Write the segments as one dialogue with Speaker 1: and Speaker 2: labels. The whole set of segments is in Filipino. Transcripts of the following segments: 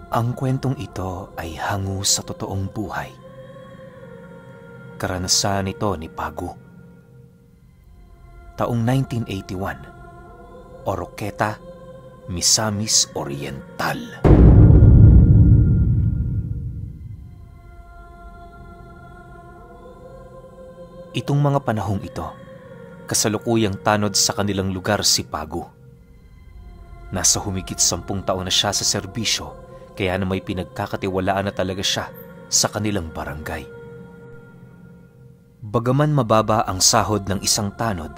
Speaker 1: Ang kwentong ito ay hango sa totoong buhay. Karanasan ito ni Pagu. Taong 1981, Oroqueta, Misamis Oriental. Itong mga panahong ito, kasalukuyang tanod sa kanilang lugar si Pagu. Nasa humigit 10 taon na siya sa serbisyo, kaya na may pinagkakatiwalaan na talaga siya sa kanilang barangay. Bagaman mababa ang sahod ng isang tanod,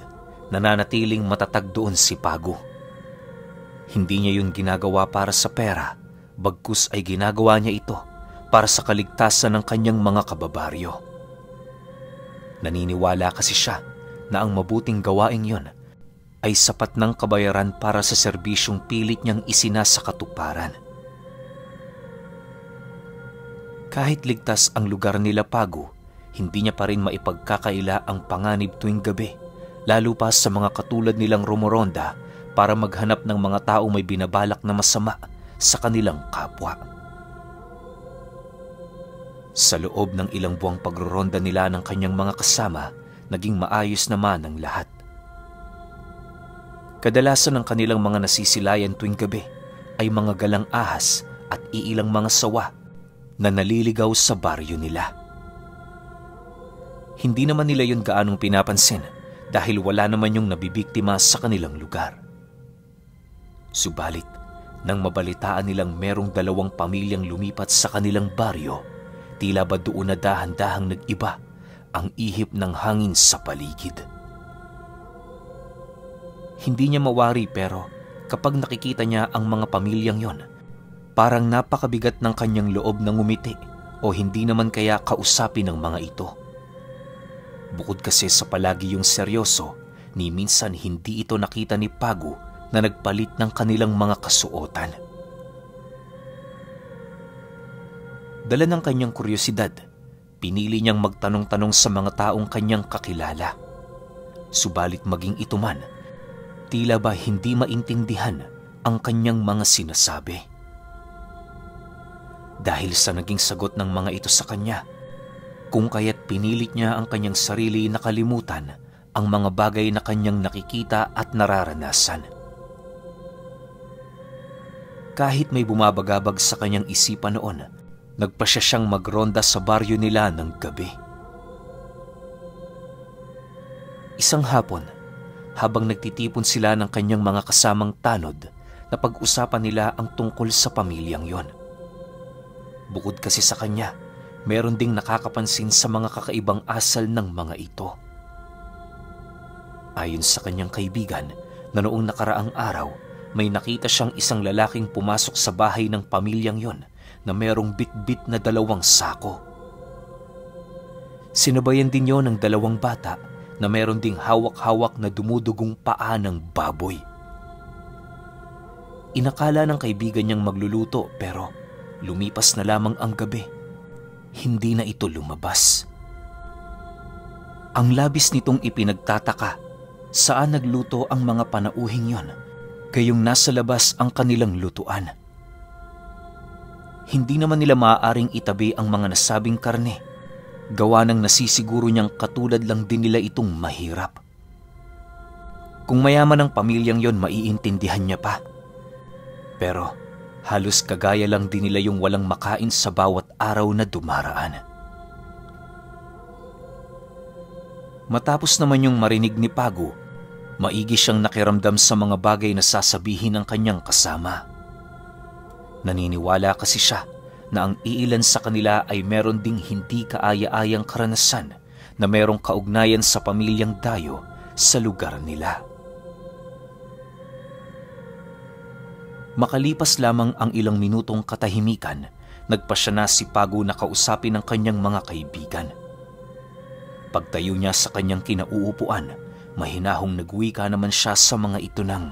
Speaker 1: nananatiling matatag doon si Pagu. Hindi niya yun ginagawa para sa pera, bagkus ay ginagawa niya ito para sa kaligtasan ng kanyang mga kababaryo. Naniniwala kasi siya na ang mabuting gawaing yun ay sapat ng kabayaran para sa serbisyong pilit niyang isinasakatuparan. Kahit ligtas ang lugar nila Pagu, hindi niya pa rin maipagkakaila ang panganib tuwing gabi, lalo pa sa mga katulad nilang rumoronda para maghanap ng mga taong may binabalak na masama sa kanilang kapwa. Sa loob ng ilang buwang pagroronda nila ng kanyang mga kasama, naging maayos naman ang lahat. Kadalasan ng kanilang mga nasisilayan tuwing gabi ay mga galang ahas at iilang mga sawa na naliligaw sa baryo nila. Hindi naman nila yun gaanong pinapansin dahil wala naman yung nabibiktima sa kanilang lugar. Subalit, nang mabalitaan nilang merong 2 pamilyang lumipat sa kanilang baryo, tila ba doon na dahan-dahang nag-iba ang ihip ng hangin sa paligid. Hindi niya mawari pero kapag nakikita niya ang mga pamilyang yon, parang napakabigat ng kanyang loob na ngumiti o hindi naman kaya kausapin ng mga ito. Bukod kasi sa palagi yung seryoso, ni minsan hindi ito nakita ni Pagu na nagpalit ng kanilang mga kasuotan. Dala ng kanyang kuryosidad, pinili niyang magtanong-tanong sa mga taong kanyang kakilala. Subalit maging ito man, tila ba hindi maintindihan ang kanyang mga sinasabi. Dahil sa naging sagot ng mga ito sa kanya, kung kaya't pinilit niya ang kanyang sarili na kalimutan ang mga bagay na kanyang nakikita at nararanasan. Kahit may bumabagabag sa kanyang isipan noon, nagpasya siyang magronda sa baryo nila ng gabi. Isang hapon, habang nagtitipon sila ng kanyang mga kasamang tanod, napag-usapan nila ang tungkol sa pamilyang yon. Bukod kasi sa kanya, meron ding nakakapansin sa mga kakaibang asal ng mga ito. Ayon sa kanyang kaibigan, na noong nakaraang araw, may nakita siyang isang lalaking pumasok sa bahay ng pamilyang yon na merong bit-bit na 2 sako. Sinabayan din yon ng 2 bata na meron ding hawak-hawak na dumudugong paa ng baboy. Inakala ng kaibigan niyang magluluto pero lumipas na lamang ang gabi. Hindi na ito lumabas. Ang labis nitong ipinagtataka, saan nagluto ang mga panauhing yon, gayong nasa labas ang kanilang lutuan. Hindi naman nila maaaring itabi ang mga nasabing karne, gawa ng nasisiguro niyang katulad lang din nila itong mahirap. Kung mayaman ang pamilyang yon, maiintindihan niya pa. Pero halos kagaya lang din nila yung walang makain sa bawat araw na dumaraan. Matapos naman yung marinig ni Pagu, maigi siyang nakiramdam sa mga bagay na sasabihin ng kanyang kasama. Naniniwala kasi siya na ang iilan sa kanila ay meron ding hindi kaaya-ayang karanasan na merong kaugnayan sa pamilyang dayo sa lugar nila. Makalipas lamang ang ilang minutong katahimikan, nagpasya na si Pagu na kausapin ng kanyang mga kaibigan. Pagtayo niya sa kanyang kinauupuan, mahinahong nagwika naman siya sa mga ito ng,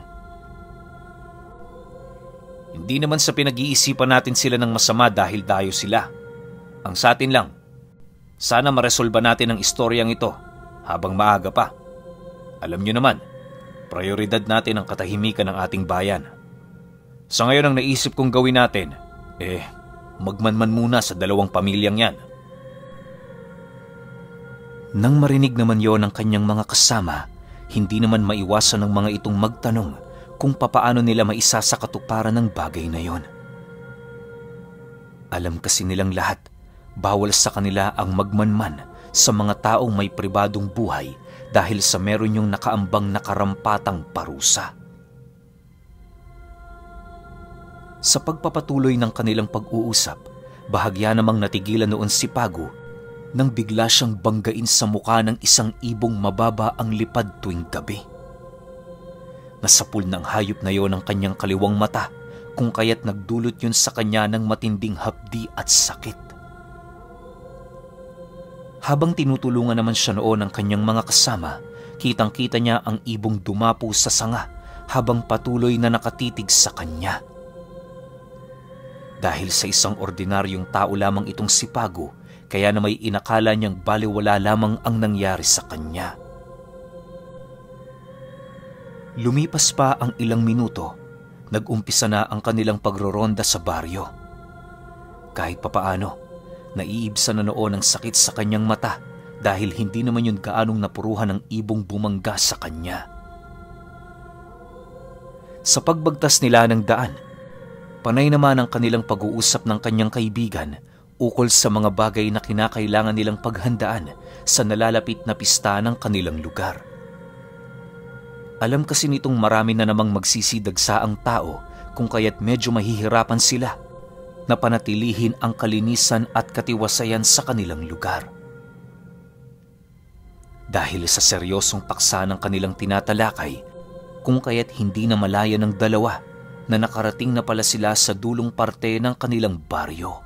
Speaker 1: "Hindi naman sa pinag-iisipan natin sila ng masama dahil dayo sila. Ang sa atin lang, sana maresolba natin ang istoryang ito habang maaga pa. Alam niyo naman, prioridad natin ang katahimikan ng ating bayan. Sa ngayon ang naisip kong gawin natin Magmanman muna sa dalawang pamilyang yan. Nang marinig naman yon ng kanyang mga kasama, hindi naman maiwasan ng mga itong magtanong kung papaano nila maisa sa katuparan ng bagay na yon. Alam kasi nilang lahat, bawal sa kanila ang magmanman sa mga taong may pribadong buhay dahil sa meron yung nakaambang na karampatang parusa. Sa pagpapatuloy ng kanilang pag-uusap, bahagya namang natigilan noon si Pagu nang bigla siyang banggain sa mukha ng isang ibong mababa ang lipad tuwing gabi. Nasapul ng hayop na yon ang kanyang kaliwang mata, kung kaya't nagdulot yun sa kanya ng matinding hapdi at sakit. Habang tinutulungan naman siya noon ng kanyang mga kasama, kitang-kita niya ang ibong dumapo sa sanga habang patuloy na nakatitig sa kanya. Dahil sa isang ordinaryong tao lamang itong si Pagu, kaya na may inakala niyang baliwala lamang ang nangyari sa kanya. Lumipas pa ang ilang minuto, nag-umpisa na ang kanilang pagroronda sa baryo. Kahit papaano, naiibsa na noon ang sakit sa kanyang mata dahil hindi naman yun gaanong napuruhan ng ibong bumangga sa kanya. Sa pagbagtas nila ng daan, panay naman ang kanilang pag-uusap ng kanyang kaibigan ukol sa mga bagay na kinakailangan nilang paghandaan sa nalalapit na pista ng kanilang lugar. Alam kasi nitong marami na namang magsisidagsa ang tao kung kaya't medyo mahihirapan sila na panatilihin ang kalinisan at katiwasayan sa kanilang lugar. Dahil sa seryosong paksa ng kanilang tinatalakay, kung kaya't hindi na malaya ng dalawa na nakarating na pala sila sa dulong parte ng kanilang baryo.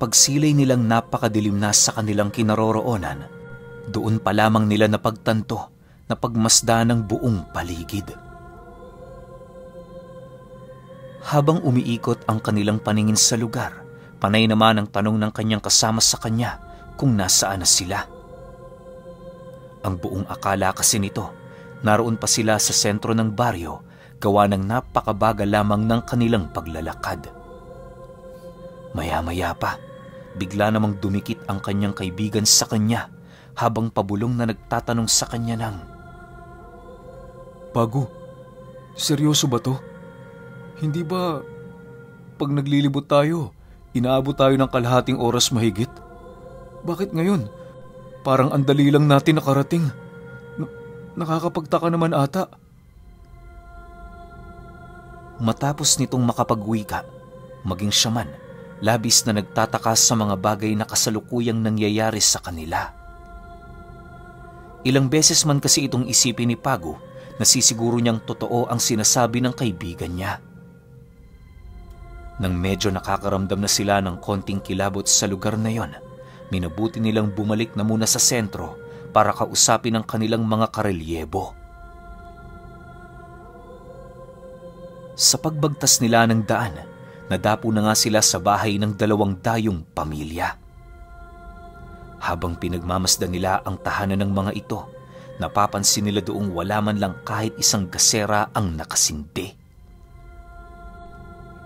Speaker 1: Pagsilay nilang napakadilim na sa kanilang kinaroroonan, doon pa lamang nila napagtanto na pagmasda ng buong paligid. Habang umiikot ang kanilang paningin sa lugar, panay naman ang tanong ng kanyang kasama sa kanya kung nasaan na sila. Ang buong akala kasi nito, naroon pa sila sa sentro ng baryo, gawa ng napakabagal lamang ng kanilang paglalakad. Maya-maya pa, bigla namang dumikit ang kanyang kaibigan sa kanya habang pabulong na nagtatanong sa kanya ng,
Speaker 2: "Pagu, seryoso ba to? Hindi ba pag naglilibot tayo, inaabot tayo ng kalahating oras mahigit? Bakit ngayon? Parang andali lang natin nakarating. Nakakapagtaka naman ata."
Speaker 1: Matapos nitong makapagwika, maging siya man, labis na nagtataka sa mga bagay na kasalukuyang nangyayari sa kanila. Ilang beses man kasi itong isipin ni Pagu, nasisiguro niyang totoo ang sinasabi ng kaibigan niya. Nang medyo nakakaramdam na sila ng konting kilabot sa lugar na yon, minabuti nilang bumalik na muna sa sentro para kausapin ang kanilang mga karelyebo. Sa pagbagtas nila ng daan, nadapo na nga sila sa bahay ng dalawang dayong pamilya. Habang pinagmamasdan nila ang tahanan ng mga ito, napapansin nila doong wala man lang kahit isang gasera ang nakasindi.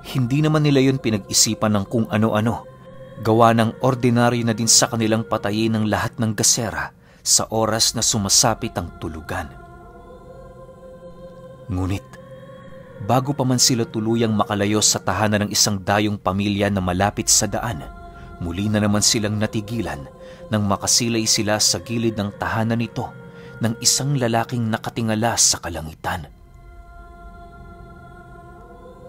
Speaker 1: Hindi naman nila yun pinag-isipan ng kung ano-ano. Gawa ng ordinaryo na din sa kanilang patayin ng lahat ng gasera sa oras na sumasapit ang tulugan. Ngunit, bago pa man sila tuluyang makalayo sa tahanan ng isang dayong pamilya na malapit sa daan, muli na naman silang natigilan nang makasilay sila sa gilid ng tahanan nito ng isang lalaking nakatingala sa kalangitan.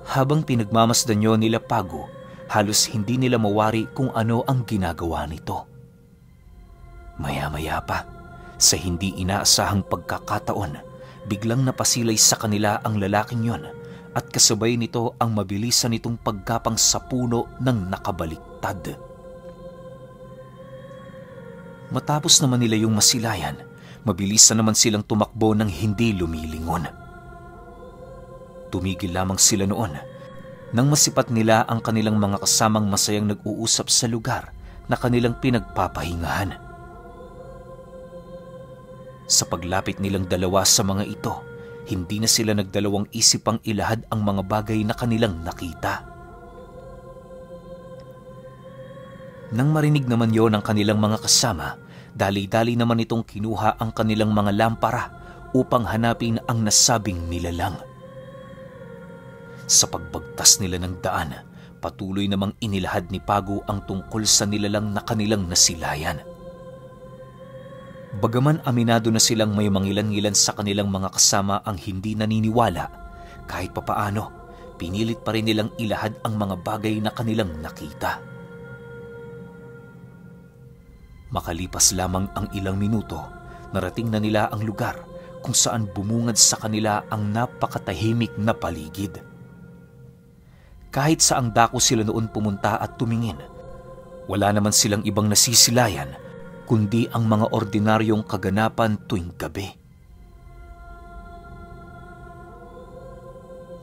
Speaker 1: Habang pinagmamasdan nyo nila Pagu, halos hindi nila mawari kung ano ang ginagawa nito. Maya-maya pa, sa hindi inaasahang pagkakataon, biglang napasilay sa kanila ang lalaking yon at kasabay nito ang mabilisan nitong paggapang sa puno ng nakabaliktad. Matapos naman nila yung masilayan, mabilisan naman silang tumakbo ng hindi lumilingon. Tumigil lamang sila noon nang masipat nila ang kanilang mga kasamang masayang nag-uusap sa lugar na kanilang pinagpapahingahan. Sa paglapit nilang dalawa sa mga ito, hindi na sila nagdalawang isip pang ilahad ang mga bagay na kanilang nakita. Nang marinig naman yon ng kanilang mga kasama, dali-dali naman itong kinuha ang kanilang mga lampara upang hanapin ang nasabing nilalang. Sa pagbagtas nila ng daan, patuloy namang inilahad ni Pagu ang tungkol sa nilalang na kanilang nasilayan. Bagaman aminado na silang may mangilan-ngilan sa kanilang mga kasama ang hindi naniniwala, kahit papaano, pinilit pa rin nilang ilahad ang mga bagay na kanilang nakita. Makalipas lamang ang ilang minuto, narating na nila ang lugar kung saan bumungad sa kanila ang napakatahimik na paligid. Kahit saang dako sila noon pumunta at tumingin, wala naman silang ibang nasisilayan kundi ang mga ordinaryong kaganapan tuwing gabi.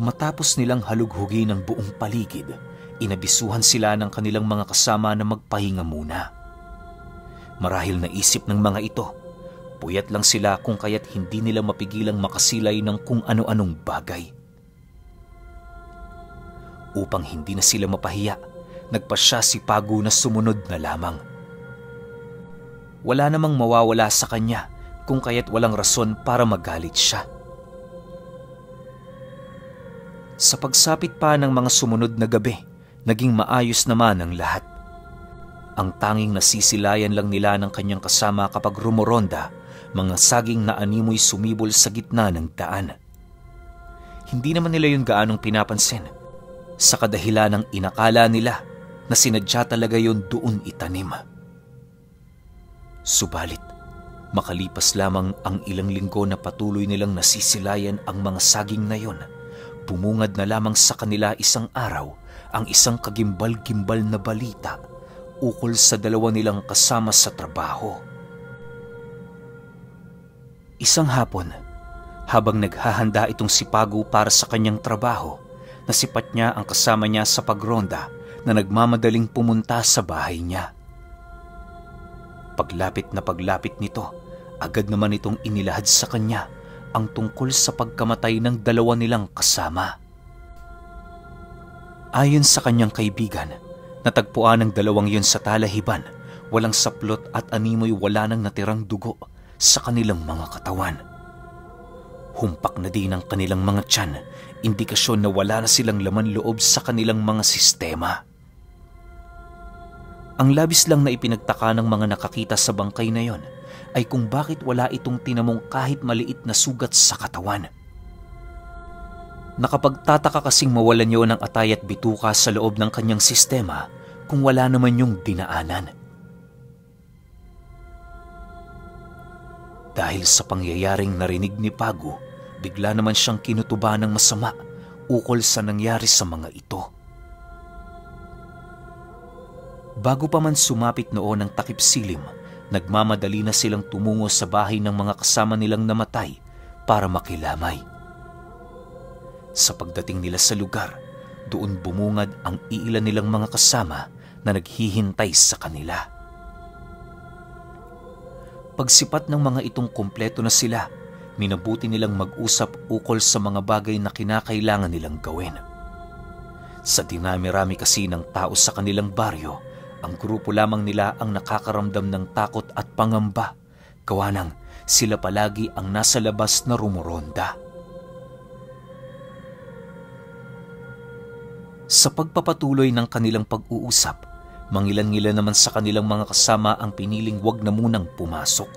Speaker 1: Matapos nilang halughugin ang buong paligid, inabisuhan sila ng kanilang mga kasama na magpahinga muna. Marahil naisip ng mga ito, puyat lang sila kung kaya't hindi nila mapigilang makasilay ng kung ano-anong bagay. Upang hindi na sila mapahiya, nagpasya si Pagu na sumunod na lamang. Wala namang mawawala sa kanya kung kaya't walang rason para magalit siya. Sa pagsapit pa ng mga sumunod na gabi, naging maayos naman ang lahat. Ang tanging nasisilayan lang nila ng kanyang kasama kapag rumoronda, mga saging na animoy sumibol sa gitna ng daan. Hindi naman nila yun gaanong pinapansin, sa kadahilan ng inakala nila na sinadya talaga yun doon itanim. Subalit, makalipas lamang ang ilang linggo na patuloy nilang nasisilayan ang mga saging na yon, bumungad na lamang sa kanila isang araw ang isang kagimbal-gimbal na balita ukol sa dalawa nilang kasama sa trabaho. Isang hapon, habang naghahanda itong si Pagu para sa kanyang trabaho, nasipat niya ang kasama niya sa pagronda na nagmamadaling pumunta sa bahay niya. Paglapit nito, agad naman itong inilahad sa kanya ang tungkol sa pagkamatay ng dalawa nilang kasama. Ayon sa kanyang kaibigan, natagpuan ng dalawang yun sa talahiban, walang saplot at animoy wala nang natirang dugo sa kanilang mga katawan. Humpak na din ang kanilang mga tiyan, indikasyon na wala na silang laman loob sa kanilang mga sistema. Ang labis lang na ipinagtaka ng mga nakakita sa bangkay na yon ay kung bakit wala itong tinamong kahit maliit na sugat sa katawan. Nakapagtataka kasing mawalan yun ng atay at bituka sa loob ng kanyang sistema kung wala naman yung dinaanan. Dahil sa pangyayaring narinig ni Pagu, bigla naman siyang kinutuba ng masama ukol sa nangyari sa mga ito. Bago pa man sumapit noon ang takip silim, nagmamadali na silang tumungo sa bahay ng mga kasama nilang namatay para makilamay. Sa pagdating nila sa lugar, doon bumungad ang iilan nilang mga kasama na naghihintay sa kanila. Pagsipat ng mga itong kumpleto na sila, minabuti nilang mag-usap ukol sa mga bagay na kinakailangan nilang gawin. Sa dinami-rami kasi ng tao sa kanilang baryo, ang grupo lamang nila ang nakakaramdam ng takot at pangamba, gawa ng sila palagi ang nasa labas na rumoronda. Sa pagpapatuloy ng kanilang pag-uusap, mangilan-ngilan naman sa kanilang mga kasama ang piniling wag na munang pumasok.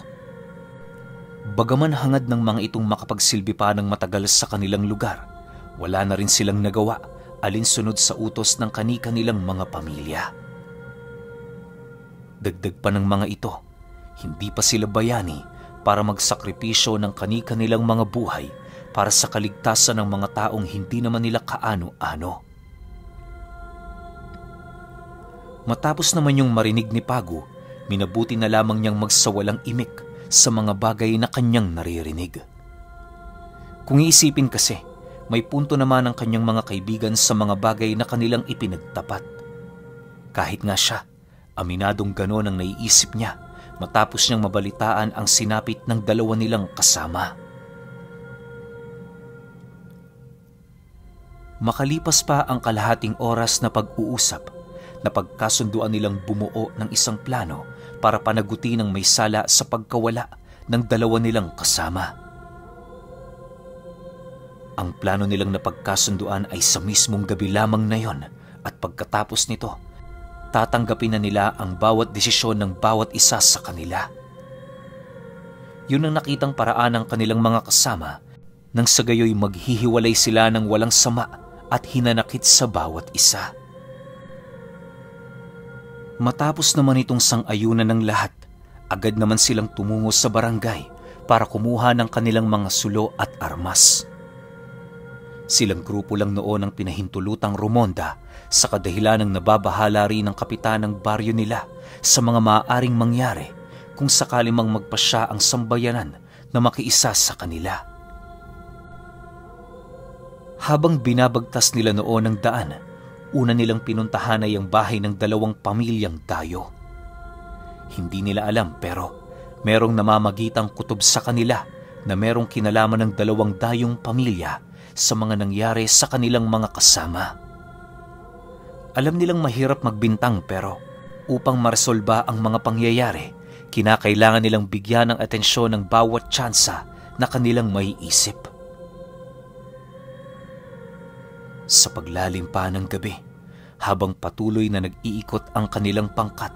Speaker 1: Bagaman hangad ng mga itong makapagsilbi pa ng matagal sa kanilang lugar, wala na rin silang nagawa alinsunod sa utos ng kani-kanilang mga pamilya. Dagdag pa ng mga ito, hindi pa sila bayani para magsakripisyo ng kani-kanilang mga buhay para sa kaligtasan ng mga taong hindi naman nila kaano-ano. Matapos naman yung marinig ni Pagu, minabuti na lamang niyang magsawalang imik sa mga bagay na kanyang naririnig. Kung iisipin kasi, may punto naman ang kanyang mga kaibigan sa mga bagay na kanilang ipinagtapat. Kahit nga siya, aminadong ganon ang naiisip niya matapos niyang mabalitaan ang sinapit ng dalawa nilang kasama. Makalipas pa ang kalahating oras na pag-uusap, napagkasunduan nilang bumuo ng isang plano para panagutin ang may sala sa pagkawala ng dalawa nilang kasama. Ang plano nilang napagkasunduan ay sa mismong gabi lamang na yon, at pagkatapos nito, tatanggapin na nila ang bawat desisyon ng bawat isa sa kanila. Yun ang nakitang paraan ng kanilang mga kasama nang sa gayoy maghihiwalay sila ng walang sama at hinanakit sa bawat isa. Matapos naman itong sang-ayunan ng lahat, agad naman silang tumungo sa barangay para kumuha ng kanilang mga sulo at armas. Silang grupo lang noon ang pinahintulutang rumonda sa kadahilan ng nababahala rin ng kapitan ng baryo nila sa mga maaaring mangyari kung sakali mang magpasya ang sambayanan na makiisa sa kanila. Habang binabagtas nila noon ang daan, una nilang pinuntahan ay ang bahay ng dalawang pamilyang dayo. Hindi nila alam pero merong namamagitang kutob sa kanila na merong kinalaman ng dalawang dayong pamilya sa mga nangyari sa kanilang mga kasama. Alam nilang mahirap magbintang pero upang maresolba ang mga pangyayari, kinakailangan nilang bigyan ng atensyon ng bawat tsansa na kanilang maiisip. Sa paglalim pa ng gabi, habang patuloy na nag-iikot ang kanilang pangkat,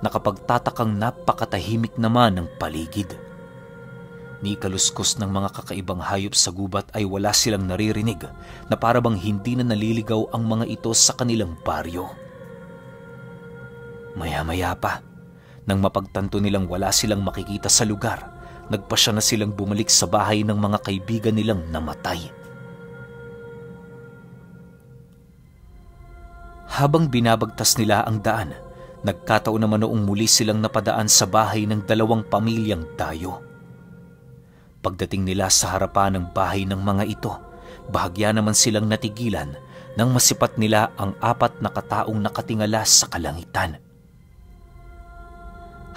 Speaker 1: nakapagtatakang napakatahimik naman ng paligid. Ni kaluskos ng mga kakaibang hayop sa gubat ay wala silang naririnig na parabang hindi na naliligaw ang mga ito sa kanilang baryo. Maya-maya pa, nang mapagtanto nilang wala silang makikita sa lugar, nagpasya na silang bumalik sa bahay ng mga kaibigan nilang namatay. Habang binabagtas nila ang daan, nagkataon naman noong muli silang napadaan sa bahay ng dalawang pamilyang dayo. Pagdating nila sa harapan ng bahay ng mga ito, bahagya naman silang natigilan nang masipat nila ang 4 na kataong nakatingala sa kalangitan.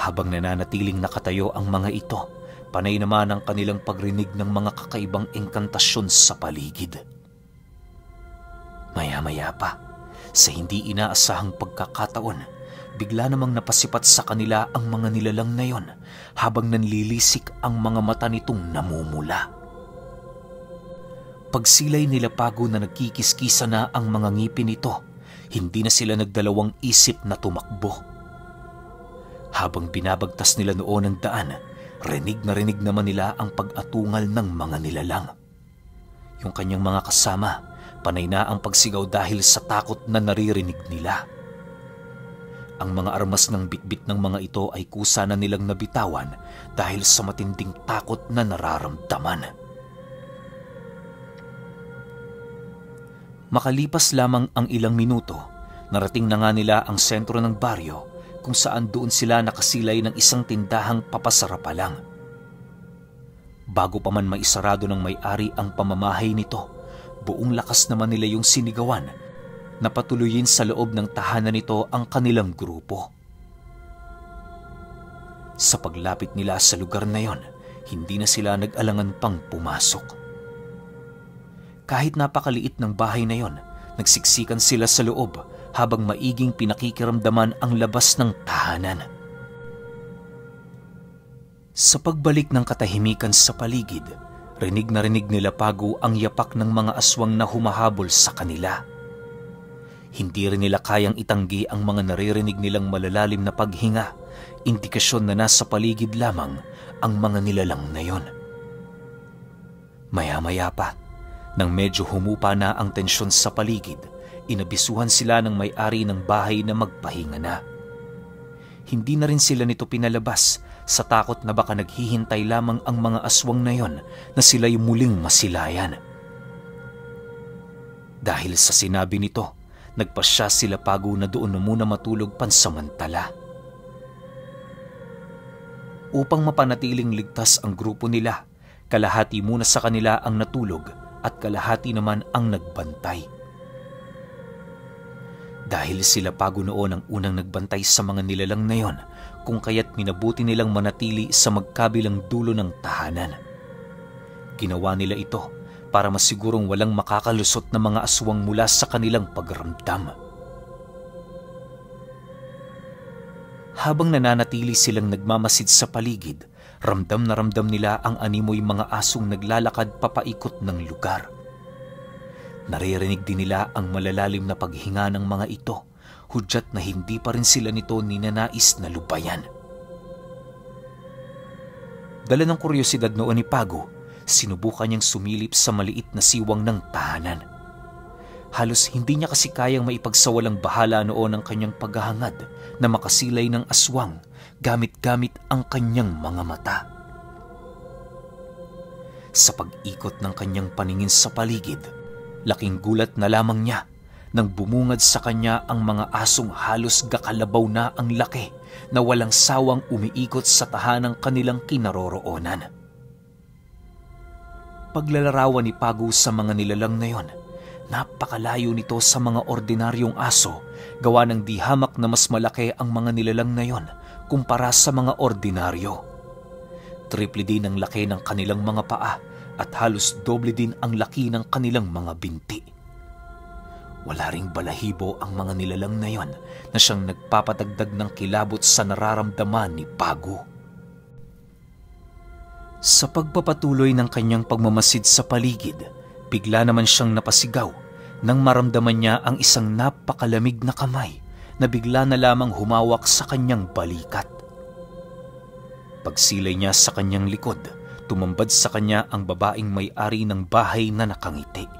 Speaker 1: Habang nananatiling nakatayo ang mga ito, panay naman ang kanilang pagrinig ng mga kakaibang engkantasyon sa paligid. Maya-maya pa, sa hindi inaasahang pagkakataon, bigla namang napasipat sa kanila ang mga nilalang na yon habang nanlilisik ang mga mata nitong namumula. Pagsilay nila Pago na nagkikiskisa na ang mga ngipin nito, hindi na sila nagdalawang isip na tumakbo. Habang binabagtas nila noon ang daan, rinig na rinig naman nila ang pag-atungal ng mga nilalang. Yung kanyang mga kasama, panay na ang pagsigaw dahil sa takot na naririnig nila. Ang mga armas ng bitbit ng mga ito ay kusa na nilang nabitawan dahil sa matinding takot na nararamdaman. Makalipas lamang ang ilang minuto, narating na nga nila ang sentro ng baryo kung saan doon sila nakasilay ng isang tindahang papasara pa lang. Bago pa man maisarado ng may-ari ang pamamahay nito, buong lakas naman nila yung sinigawan na patuloyin sa loob ng tahanan nito ang kanilang grupo. Sa paglapit nila sa lugar na yon, hindi na sila nag-alangan pang pumasok. Kahit napakaliit ng bahay na yon, nagsiksikan sila sa loob habang maiging pinakikiramdaman ang labas ng tahanan. Sa pagbalik ng katahimikan sa paligid, rinig na rinig nila Pago ang yapak ng mga aswang na humahabol sa kanila. Hindi rin nila kayang itanggi ang mga naririnig nilang malalalim na paghinga, indikasyon na nasa paligid lamang ang mga nilalang na yon. Maya-maya pa, nang medyo humupa na ang tensyon sa paligid, inabisuhan sila ng may-ari ng bahay na magpahinga na. Hindi na rin sila nito pinalabas sa takot na baka naghihintay lamang ang mga aswang na yon na sila'y muling masilayan. Dahil sa sinabi nito, nagpasya sila Pago na doon na muna matulog pansamantala. Upang mapanatiling ligtas ang grupo nila, kalahati muna sa kanila ang natulog at kalahati naman ang nagbantay. Dahil sila Pago noon ang unang nagbantay sa mga nilalang na yon, kung kaya't minabuti nilang manatili sa magkabilang dulo ng tahanan. Ginawa nila ito para masigurong walang makakalusot na mga aswang mula sa kanilang pagramdam. Habang nananatili silang nagmamasid sa paligid, ramdam na ramdam nila ang animoy mga asong naglalakad papaikot ng lugar. Naririnig din nila ang malalalim na paghinga ng mga ito, hudyat na hindi pa rin sila nito ninanais na lubayan. Dala ng kuryosidad noon ni Pago, sinubukan niyang sumilip sa maliit na siwang ng tahanan. Halos hindi niya kasi kayang maipagsawalang bahala noon ang kanyang paghahangad na makasilay ng aswang gamit-gamit ang kanyang mga mata. Sa pag-ikot ng kanyang paningin sa paligid, laking gulat na lamang niya nang bumungad sa kanya ang mga asong halos gakalabaw na ang laki na walang sawang umiikot sa tahanang kanilang kinaroroonan. Paglalarawan ni Pago sa mga nilalang na yon, napakalayo nito sa mga ordinaryong aso, gawa ng di hamak na mas malaki ang mga nilalang na yon kumpara sa mga ordinaryo. Triple din ang laki ng kanilang mga paa at halos doble din ang laki ng kanilang mga binti. Wala ring balahibo ang mga nilalang na yon na siyang nagpapatagdag ng kilabot sa nararamdaman ni Pago. Sa pagpapatuloy ng kanyang pagmamasid sa paligid, bigla naman siyang napasigaw nang maramdaman niya ang isang napakalamig na kamay na bigla na lamang humawak sa kanyang balikat. Pagsilay niya sa kanyang likod, tumambad sa kanya ang babaeng may-ari ng bahay na nakangiti.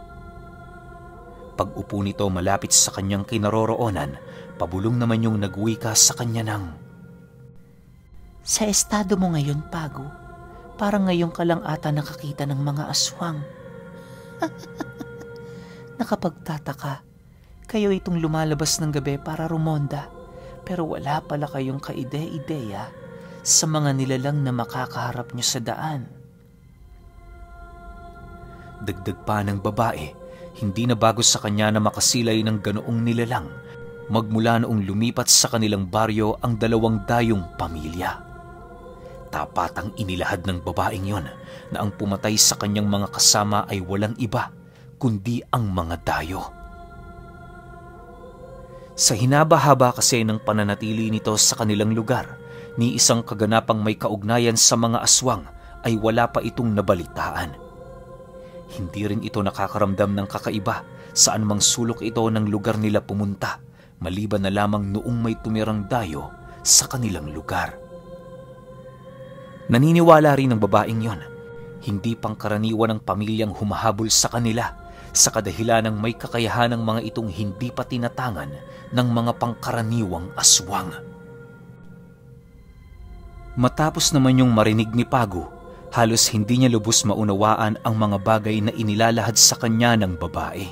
Speaker 1: Pag-upo nito malapit sa kanyang kinaroroonan, pabulong naman yung nagwika sa kanya ng,
Speaker 3: "Sa estado mo ngayon, Pago, parang ngayon ka lang ata nakakita ng mga aswang." Nakapagtataka, kayo itong lumalabas ng gabi para rumonda, pero wala pala kayong kaide-ideya sa mga nilalang na makakaharap nyo sa daan.
Speaker 1: Dagdag pa ng babae, hindi na bago sa kanya na makasilay ng ganoong nilalang magmula noong lumipat sa kanilang baryo ang dalawang dayong pamilya. Tapatang inilahad ng babaeng yon na ang pumatay sa kanyang mga kasama ay walang iba kundi ang mga dayo. Sa hinaba-haba kasi ng pananatili nito sa kanilang lugar, ni isang kaganapang may kaugnayan sa mga aswang ay wala pa itong nabalitaan. Hindi rin ito nakakaramdam ng kakaiba saan mang sulok ito ng lugar nila pumunta, maliban na lamang noong may tumirang dayo sa kanilang lugar. Naniniwala rin ng babaeng yon, hindi pangkaraniwan ng pamilyang humahabol sa kanila sa kadahilan ng may kakayahan ng mga itong hindi pa tinatangan ng mga pangkaraniwang aswang. Matapos naman yung marinig ni Pago, halos hindi niya lubos maunawaan ang mga bagay na inilalahad sa kanya ng babae.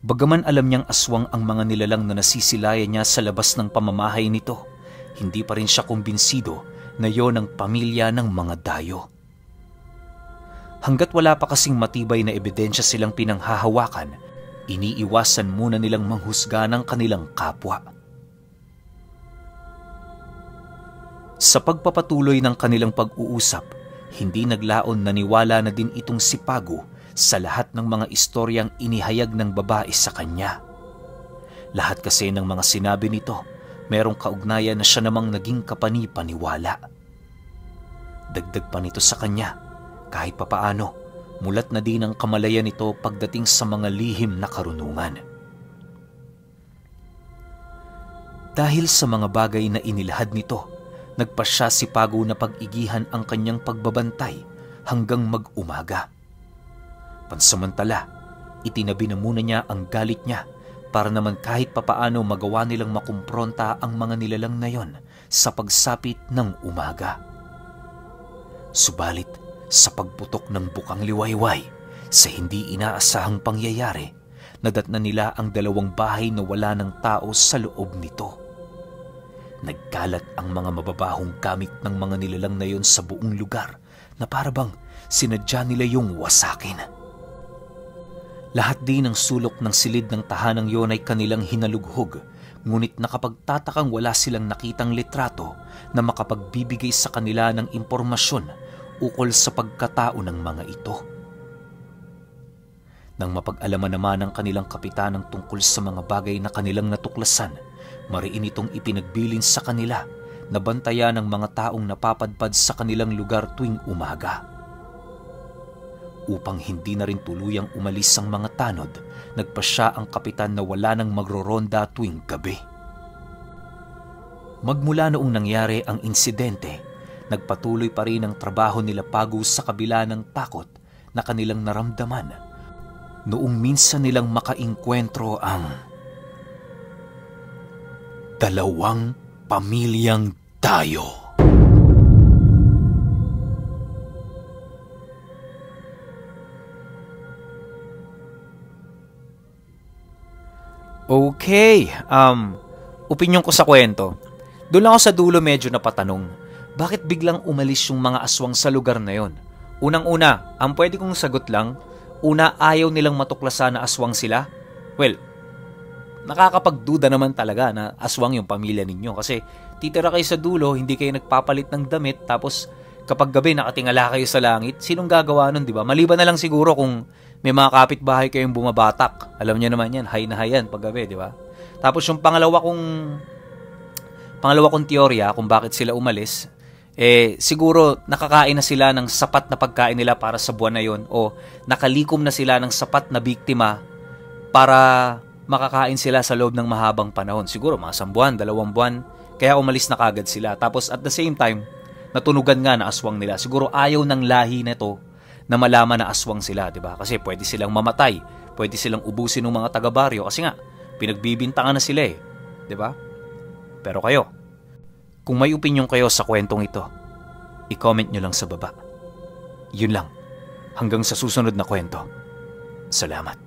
Speaker 1: Bagaman alam niyang aswang ang mga nilalang na nasisilayan niya sa labas ng pamamahay nito, hindi pa rin siya kumbinsido na yon ang pamilya ng mga dayo. Hanggat wala pa kasing matibay na ebidensya silang pinanghahawakan, iniiwasan muna nilang manghusga ng kanilang kapwa. Sa pagpapatuloy ng kanilang pag-uusap, hindi naglaon na niwala na din itong si Pago sa lahat ng mga istoryang inihayag ng babae sa kanya. Lahat kasi ng mga sinabi nito, merong kaugnayan na siya namang naging kapani-paniwala. Dagdag pa nito sa kanya, kahit papaano, mulat na din ang kamalayan nito pagdating sa mga lihim na karunungan. Dahil sa mga bagay na inilahad nito, nagpasya si Pago na pag-igihan ang kanyang pagbabantay hanggang mag-umaga. Pansamantala, itinabi na muna niya ang galit niya para naman kahit papaano magawa nilang makumpronta ang mga nilalang na yon sa pagsapit ng umaga. Subalit, sa pagputok ng bukang liwayway, sa hindi inaasahang pangyayari, nadatnan nila ang dalawang bahay na wala ng tao sa loob nito. Nagkalat ang mga mababahong gamit ng mga nilalang na yon sa buong lugar na parabang sinadya nila yung wasakin. Lahat din ng sulok ng silid ng tahanang yon ay kanilang hinalughog, ngunit nakapagtatakang wala silang nakitang litrato na makapagbibigay sa kanila ng impormasyon ukol sa pagkatao ng mga ito. Nang mapag-alaman naman ng kanilang kapitan ang tungkol sa mga bagay na kanilang natuklasan, mariin itong ipinagbilin sa kanila na bantayan ng mga taong napapadpad sa kanilang lugar tuwing umaga. Upang hindi na rin tuluyang umalis ang mga tanod, nagpasya ang kapitan na wala nang magroronda tuwing gabi. Magmula noong nangyari ang insidente, nagpatuloy pa rin ang trabaho nila Pagu sa kabila ng takot na kanilang naramdaman noong minsan nilang makainkwentro ang dalawang pamilyang dayo.
Speaker 3: Okay, opinyon ko sa kwento. Doon ako sa dulo medyo napatanong, bakit biglang umalis yung mga aswang sa lugar na yon? Unang-una, ang pwede kong sagot lang, una, ayaw nilang matuklasan na aswang sila. Well, nakakapagduda naman talaga na aswang yung pamilya ninyo kasi titira kayo sa dulo, hindi kayo nagpapalit ng damit, tapos kapag gabi nakatingala kayo sa langit, sinong gagawa nun, di ba? Maliban na lang siguro kung may mga kapitbahay kayong bumabatak. Alam niyo naman yan, high na high yan pag gabi, di ba? Tapos yung pangalawa kong teorya kung bakit sila umalis, siguro nakakain na sila ng sapat na pagkain nila para sa buwan na yon o nakalikom na sila ng sapat na biktima para makakain sila sa loob ng mahabang panahon. Siguro mga 1 buwan, 2 buwan, kaya umalis na kagad sila. Tapos at the same time, natunugan nga na aswang nila. Siguro ayaw ng lahi nito na malaman na aswang sila, di ba? Kasi pwede silang mamatay, pwede silang ubusin ng mga taga-baryo kasi nga, pinagbibintangan na sila di ba? Pero kayo, kung may opinyon kayo sa kwentong ito, i-comment nyo lang sa baba. Yun lang. Hanggang sa susunod na kwento. Salamat.